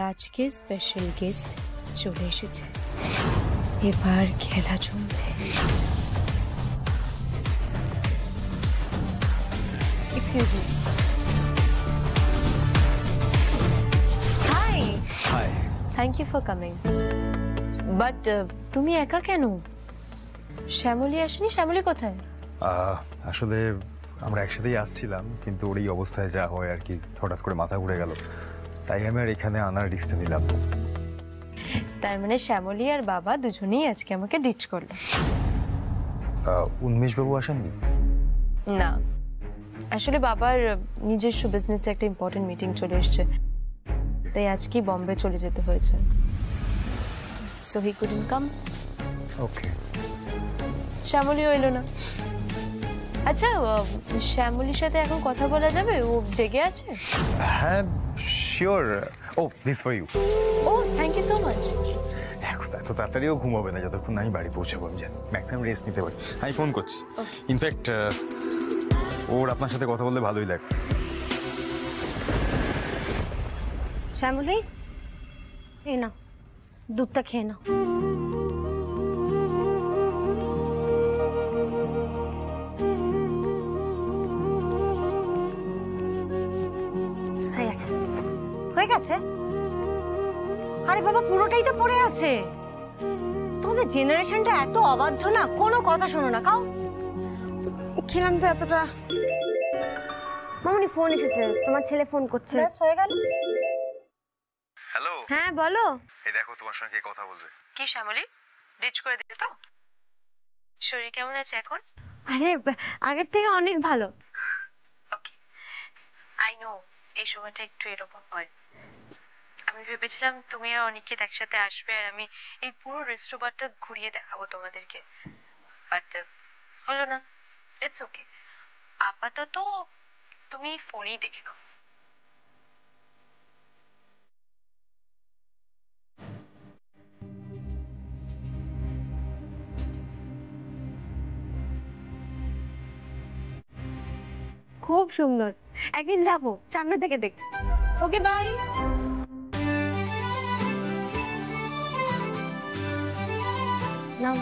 আজকের special guest চলে এসেছে। এবার খেলা জমবে। Excuse me. Hi. Hi. Thank you for coming. But তুমি একা কেন? শ্যামলী আসেনি? শ্যামলী কোথায়? আসলে আমরা একসাথেই আসছিলাম, কিন্তু ওর এই অবস্থায় যা হয় আর কি, হঠাৎ করে মাথা ঘুরে গেল, তাই আমি আর এখানে আনার রিস্কটা নিলাম। তার মানে শ্যামলী আর বাবা দুজনেই আজকে আমাকে ডিচ করলো। উন্মেষ বাবু আসেননি? না, আসলে বাবার নিজস্ব বিজনেসে একটা ইম্পর্টেন্ট মিটিং চলে এসেছে, তাই আজকে বম্বে চলে যেতে হয়েছে। সো হি কুডন্ট কাম। ওকে। শ্যামলীও এলো না। আচ্ছা, শ্যামলীর সাথে এখন কথা বলা যাবে? ও জেগে আছে? হ্যাঁ, sure. Oh, this for you. Oh, thank you so much. এখন এত তাড়াতাড়িও ঘুমাবে না যতক্ষণ না আমি বাড়ি পৌঁছাবো। আমি জানি ম্যাক্সিমাম রেস্ট নিতে পারি। আমি ফোন করছি। ইনফ্যাক্ট ওর আপনার সাথে কথা বলতে ভালোই লাগে। শ্যামলী, এই নাও, দুধটা খেয়ে নাও। হয়ে গেছে? আরে বাবা, পুরোটাই তো পড়ে আছে। তোমাদের জেনারেশনটা এত অবাধ্য না, কোনো কথা শোনো না। খাও। খেলাম তো এতটা। মামুনি ফোন এসেছে, তোমার ছেলে ফোন করছে। ব্যাস হয়ে গেল। হ্যালো। হ্যাঁ বলো। এই দেখো, তোমার সঙ্গে কথা বলবে। কি শ্যামলী, ডিচ করে দিলে তো? শরীর কেমন আছে এখন? আরে আগের থেকে অনেক ভালো। ওকে, আই নো এই সময়টা একটু এরকম হয়। আমি ভেবেছিলাম তুমি আর অনিকেত একসাথে আসবে আর আমি এই পুরো রেস্টুরেন্টটা ঘুরিয়ে দেখাবো তোমাদেরকে, বাট হলো না। ইটস ওকে, আপাতত তুমি ফোনেই দেখে নাও। খুব সুন্দর, একদিন যাবো সামনে থেকে দেখতে। ওকে, বাই। নাও।